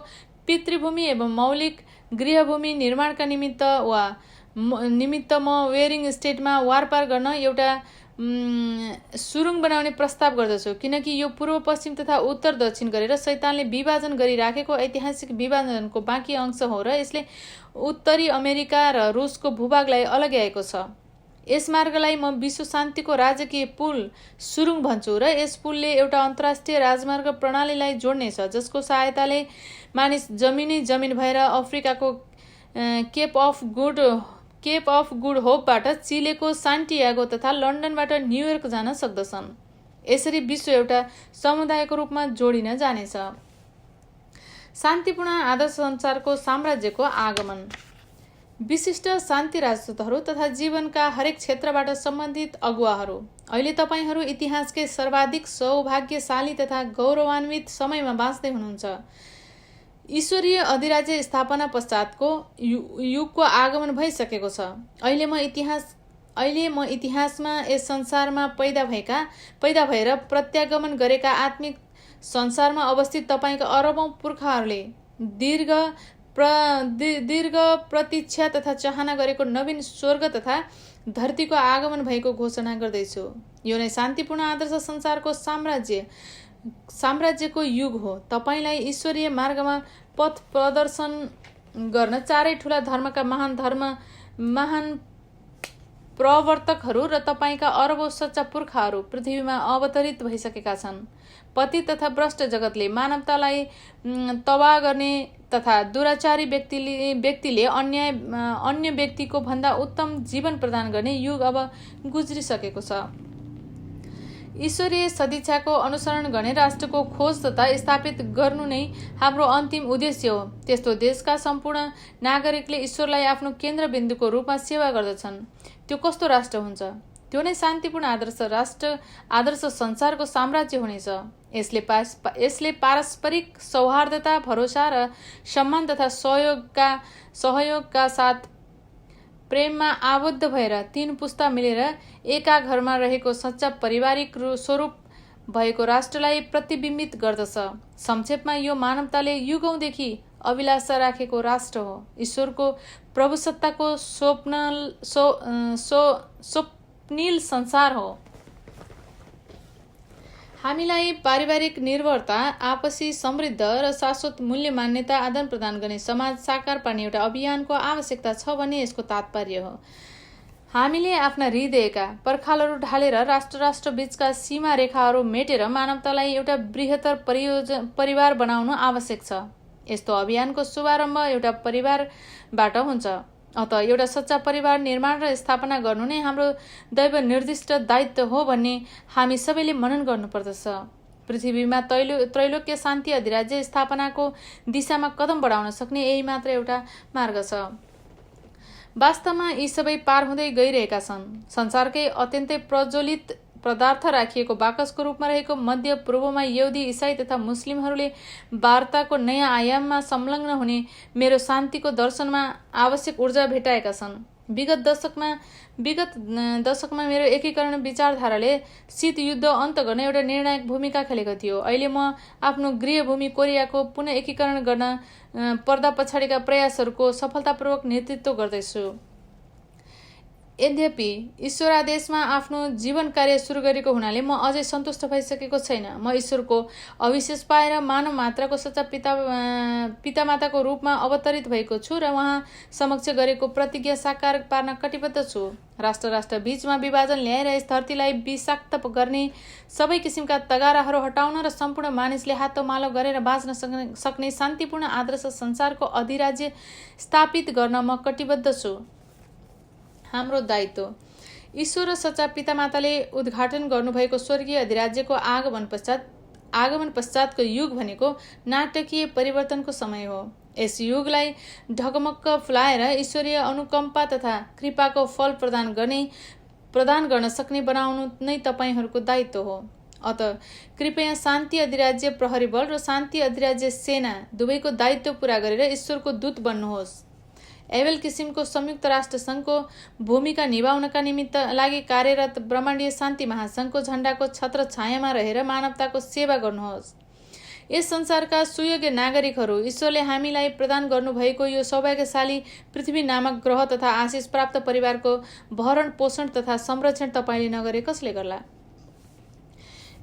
पितृभूमि एवं मौलिक गृहभूमि निर्माणका निमित्त म वेरिङ स्टेटमा वारपार गर्न एउटा सुरुङ बनाउने प्रस्ताव गर्दछु, किनकि यो पूर्व पश्चिम तथा उत्तर दक्षिण गरेर शैतानले विभाजन गरिराखेको ऐतिहासिक विभाजनको बाँकी अंश हो र यसले उत्तरी अमेरिका र रुसको भूभागलाई अलग्याएको छ। यस मार्गलाई म विश्व शान्तिको राजकीय पुल सुरुङ भन्छु र यस पुलले एउटा अन्तर्राष्ट्रिय राजमार्ग प्रणालीलाई जोड्नेछ, जसको सहायताले मानिस जमिन भएर अफ्रिकाको केप अफ गुड होपबाट चिलेको सान्टियागो तथा लन्डनबाट न्युयोर्क जान सक्दछन्। यसरी विश्व एउटा समुदायको रूपमा जोडिन जानेछ। शान्तिपूर्ण आदर्श संसारको साम्राज्यको आगमन। विशिष्ट शान्ति राजदूतहरू तथा जीवनका हरेक क्षेत्रबाट सम्बन्धित अगुवाहरू, अहिले तपाईँहरू इतिहासकै सर्वाधिक सौभाग्यशाली तथा गौरवान्वित समयमा बाँच्दै हुनुहुन्छ। ईश्वरीय अधिराज्य स्थापना पश्चातको युगको आगमन भइसकेको छ। अहिले म इतिहासमा यस संसारमा पैदा भएर प्रत्यागमन गरेका आत्मिक संसारमा अवस्थित तपाईँका अरबौं पुर्खाहरूले दीर्घ प्रतीक्षा तथा चाहना गरेको नवीन स्वर्ग तथा धरतीको आगमन भएको घोषणा गर्दैछु। यो नै शान्तिपूर्ण आदर्श संसारको साम्राज्यको युग हो। तपाईँलाई ईश्वरीय मार्गमा पथ प्रदर्शन गर्न चारै ठूला धर्मका महान प्रवर्तकहरू र तपाईँका अरबौं सच्चा पुर्खाहरू पृथ्वीमा अवतरित भइसकेका छन्। पतित तथा भ्रष्ट जगतले मानवतालाई तबाह गर्ने तथा दुराचारी व्यक्तिले अन्य व्यक्तिको भन्दा उत्तम जीवन प्रदान गर्ने युग अब गुज्रिसकेको छ। ईश्वरीय सदिच्छाको अनुसरण गर्ने राष्ट्रको खोज तथा स्थापित गर्नु नै हाम्रो अन्तिम उद्देश्य हो। त्यस्तो देशका सम्पूर्ण नागरिकले ईश्वरलाई आफ्नो केन्द्रबिन्दुको रूपमा सेवा गर्दछन्। त्यो कस्तो राष्ट्र हुन्छ? त्यो नै शान्तिपूर्ण आदर्श संसारको साम्राज्य हुनेछ। यसले पारस्परिक सौहार्दता, भरोसा र सम्मान तथा सहयोगका साथ प्रेममा आबद्ध भएर 3 पुस्ता मिलेर एका घरमा रहेको सच्चा पारिवारिक स्वरूप भएको राष्ट्रलाई प्रतिबिम्बित गर्दछ। संक्षेपमा यो मानवताले युगौंदेखि अभिलाषा राखेको राष्ट्र हो। ईश्वरको प्रभुसत्ताको स्वप्निल संसार हो। हामीलाई पारिवारिक निर्भरता, आपसी समृद्ध र शाश्वत मूल्य मान्यता आदान प्रदान गर्ने समाज साकार पार्ने एउटा अभियानको आवश्यकता छ भन्ने यसको तात्पर्य हो। हामीले आफ्ना हृदयका पर्खालहरू ढालेर राष्ट्र बीचका सीमा रेखाहरू मेटेर मानवतालाई एउटा बृहत्तर परिवार बनाउनु आवश्यक छ। यस्तो अभियानको शुभारम्भ एउटा परिवारबाट हुन्छ। अतः एउटा सच्चा परिवार निर्माण र स्थापना गर्नु नै हाम्रो दैव निर्दिष्ट दायित्व हो भन्ने हामी सबैले मनन गर्नुपर्दछ। पृथ्वीमा त्रैलोक्य शान्ति अधिराज्य स्थापनाको दिशामा कदम बढाउन सक्ने यही मात्र एउटा मार्ग छ। वास्तवमा यी सबै पार हुँदै गइरहेका छन्। संसारकै अत्यन्तै प्रज्वलित पदार्थ राखिएको बाकसको रूपमा रहेको मध्य पूर्वमा यहुदी, इसाई तथा मुस्लिमहरूले वार्ताको नयाँ आयाममा संलग्न हुने मेरो शान्तिको दर्शनमा आवश्यक ऊर्जा भेटाएका छन्। विगत दशकमा मेरो एकीकरण विचारधाराले शीत युद्ध अन्त गर्न एउटा निर्णायक भूमिका खेलेको थियो। अहिले म आफ्नो गृहभूमि कोरियाको पुनः एकीकरण गर्न पर्दा पछाडिका प्रयासहरूको सफलतापूर्वक नेतृत्व गर्दैछु। यद्यपि ईश्वरादेशमा आफ्नो जीवन कार्य सुरु गरेको हुनाले म अझै सन्तुष्ट भइसकेको छैन। म ईश्वरको अविशेष पाएर मानव मात्रको सच्चा पितामाताको रूपमा अवतरित भएको छु र उहाँ समक्ष गरेको प्रतिज्ञा साकार पार्न कटिबद्ध छु। राष्ट्र बीचमा विभाजन ल्याएर यस धरतीलाई विषाक्त गर्ने सबै किसिमका तगाराहरू हटाउन र सम्पूर्ण मानिसले हातोमालो गरेर बाँच्न सक्ने शान्तिपूर्ण आदर्श संसारको अधिराज्य स्थापित गर्न म कटिबद्ध छु। हाम्रो दायित्व ईश्वर र सच्चा पितामाताले उद्घाटन गर्नुभएको स्वर्गीय अधिराज्यको आगमन पश्चातको युग भनेको नाटकीय परिवर्तनको समय हो। यस युगलाई ढकमक्क फुलाएर ईश्वरीय अनुकम्पा तथा कृपाको फल प्रदान गर्न सक्ने बनाउनु नै तपाईहरूको दायित्व हो। अतः कृपया शान्ति अधिराज्य प्रहरी बल र शान्ति अधिराज्य सेना दुवैको दायित्व पूरा गरेर ईश्वरको दूत बन्नुहोस्। एबेल किसिमको संयुक्त राष्ट्र सङ्घको भूमिका निभाउनका निमित्त लागि कार्यरत ब्रह्माण्डीय शान्ति महासङ्घको झण्डाको छत्र छायामा रहेर मानवताको सेवा गर्नुहोस्। यस संसारका सुयोग्य नागरिकहरू, ईश्वरले हामीलाई प्रदान गर्नुभएको यो सौभाग्यशाली पृथ्वी नामक ग्रह तथा आशिष प्राप्त परिवारको भरण पोषण तथा संरक्षण तपाईँले नगरे कसले गर्ला?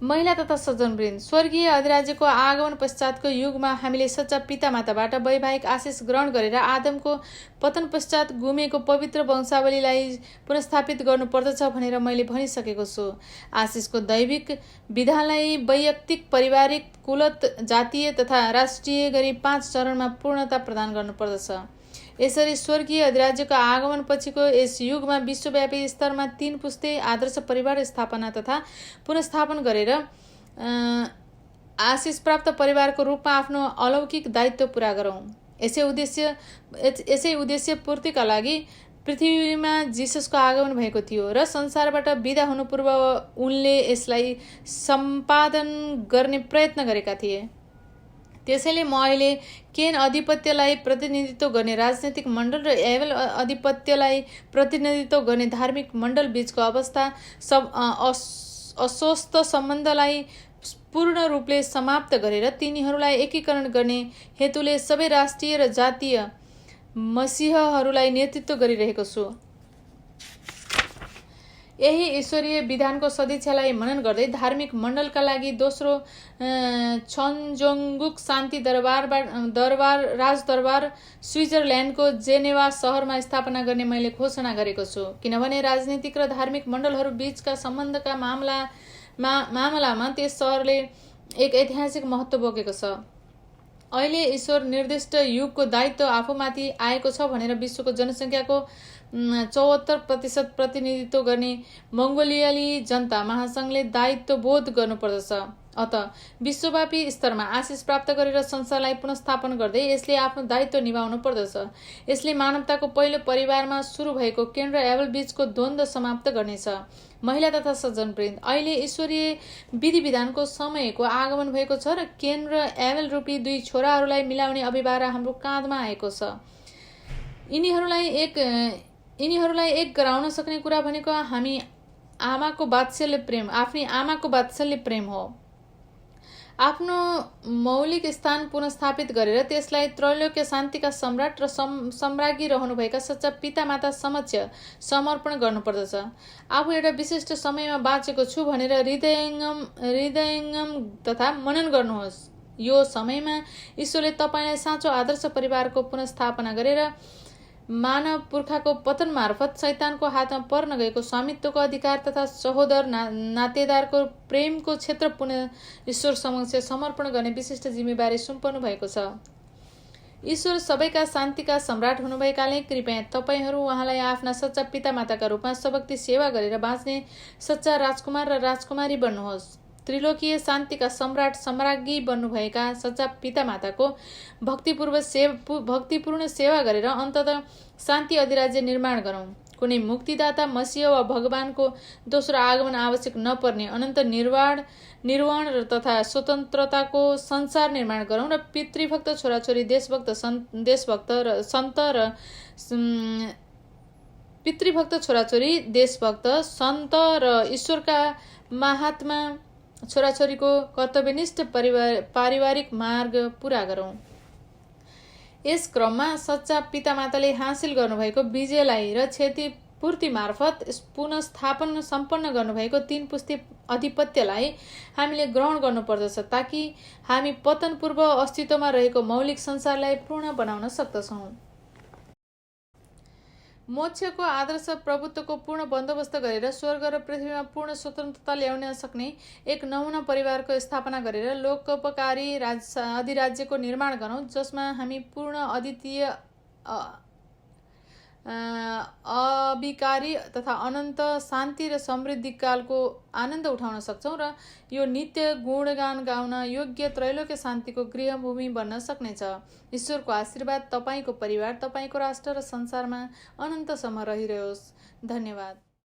महिला तथा सज्जनवृन्द, स्वर्गीय अधिराज्यको आगमन पश्चातको युगमा हामीले सच्चा पितामाताबाट वैवाहिक आशिष ग्रहण गरेर आदमको पतन पश्चात गुमेको पवित्र वंशावलीलाई पुनस्थापित गर्नुपर्दछ भनेर मैले भनिसकेको छु। आशिषको दैविक विधानलाई वैयक्तिक, पारिवारिक, कुलत, जातीय तथा राष्ट्रिय गरी 5 चरणमा पूर्णता प्रदान गर्नुपर्दछ। यसरी स्वर्गीय अधिराज्यको आगमन पछिको यस युगमा विश्वव्यापी स्तरमा 3 पुस्ते आदर्श परिवार स्थापना तथा पुनस्थापन गरेर आशिष प्राप्त परिवारको रूपमा आफ्नो अलौकिक दायित्व पूरा गरौँ। यसै उद्देश्य पूर्तिका लागि पृथ्वीमा जिससको आगमन भएको थियो र संसारबाट बिदा हुनु पूर्व उनले यसलाई सम्पादन गर्ने प्रयत्न गरेका थिए। त्यसैले म अहिले केन अधिपत्यलाई प्रतिनिधित्व गर्ने राजनैतिक मण्डल र एबेल अधिपत्यलाई प्रतिनिधित्व गर्ने धार्मिक मण्डल बीचको अस्वस्थ सम्बन्धलाई पूर्ण रूपले समाप्त गरेर तिनीहरूलाई एकीकरण गर्ने हेतुले सबै राष्ट्रिय र जातीय मसीहहरूलाई नेतृत्व गरिरहेको छु। यही ईश्वरीय विधानको सदिच्छालाई मनन गर्दै धार्मिक मण्डलका लागि दोस्रो छन्जोङ्गुक शान्ति राजदरबार स्विजरल्यान्डको जेनेवा सहरमा स्थापना गर्ने मैले घोषणा गरेको छु। किनभने राजनीतिक र धार्मिक मण्डलहरू बीचका सम्बन्धका मामलामा त्यस सहरले एक ऐतिहासिक महत्त्व बोकेको छ। अहिले ईश्वर निर्दिष्ट युगको दायित्व आफूमाथि आएको छ भनेर विश्वको जनसङ्ख्याको 74% प्रतिनिधित्व गर्ने मङ्गोलियाली जनता महासङ्घले दायित्व बोध गर्नुपर्दछ। अत विश्वव्यापी स्तरमा आशिष प्राप्त गरेर संसारलाई पुनस्थापन गर्दै यसले आफ्नो दायित्व निभाउनु पर्दछ। यसले मानवताको पहिलो परिवारमा सुरु भएको केन र एबेल बीचको द्वन्द्व समाप्त गर्नेछ। महिला तथा सज्जनवृन्द, अहिले ईश्वरीय विधि विधानको समयको आगमन भएको छ र केन र एबेल रूपी दुई छोराहरूलाई मिलाउने अभिभारा हाम्रो काँधमा आएको छ। यिनीहरूलाई एक गराउन सक्ने कुरा भनेको आफ्नी आमाको वात्सल्य प्रेम हो। आफ्नो मौलिक स्थान पुनस्थापित गरेर त्यसलाई त्रैलोक्य शान्तिका सम्राट र सम्राज्ञी रहनुभएका सच्चा पितामाता समक्ष समर्पण गर्नुपर्दछ। आफू एउटा विशिष्ट समयमा बाँचेको छु भनेर हृदयङ्गम तथा मनन गर्नुहोस्। यो समयमा ईश्वरले तपाईँलाई साँचो आदर्श परिवारको पुनस्थापना गरेर मानव पुर्खाको पतन मार्फत शैतानको हातमा पर्न गएको स्वामित्वको अधिकार तथा सहोदर नातेदारको प्रेमको क्षेत्र पुनः ईश्वर समक्ष समर्पण गर्ने विशिष्ट जिम्मेवारी सुम्पनु भएको छ। ईश्वर सबैका शान्तिका सम्राट हुनुभएकाले कृपया तपाईहरू उहाँलाई आफ्ना सच्चा पितामाताका रूपमा सबक्ति सेवा गरेर बाँच्ने सच्चा राजकुमार र राजकुमारी बन्नुहोस्। त्रिलोकीय शान्तिका सम्राट सम्राज्ञी बन्नुभएका सच्चा पितामाताको भक्तिपूर्ण सेवा गरेर अन्ततः शान्ति अधिराज्य निर्माण गरौँ। कुनै मुक्तिदाता मसीह वा भगवानको दोस्रो आगमन आवश्यक नपर्ने अनन्त निर्वाण तथा स्वतन्त्रताको संसार निर्माण गरौँ र पितृभक्त छोराछोरी देशभक्त सन्त र ईश्वरका महात्मा छोराछोरीको कर्तव्यनिष्ठ पारिवारिक मार्ग पूरा गरौँ। यस क्रममा सच्चा पितामाताले हासिल गर्नुभएको विजयलाई र क्षतिपूर्ति मार्फत पुनस्थापन सम्पन्न गर्नुभएको 3 पुस्ती आधिपत्यलाई हामीले ग्रहण गर्नुपर्दछ ताकि हामी पतन पूर्व अस्तित्वमा रहेको मौलिक संसारलाई पूर्ण बनाउन सक्दछौँ। मोक्षको आदर्श प्रभुत्वको पूर्ण बन्दोबस्त गरेर स्वर्ग र पृथ्वीमा पूर्ण स्वतन्त्रता ल्याउन सक्ने एक नमुना परिवारको स्थापना गरेर लोकोपकारी अधिराज्यको निर्माण गरौँ, जसमा हामी पूर्ण अद्वितीय अविकारी तथा अनन्त शान्ति र समृद्धिकालको आनन्द उठाउन सक्छौँ र यो नित्य गुणगान गाउन योग्य त्रैलोक्य शान्तिको गृहभूमि बन्न सक्नेछ। ईश्वरको आशीर्वाद तपाईँको परिवार, तपाईँको राष्ट्र र संसारमा अनन्तसम्म रहिरहोस्। धन्यवाद।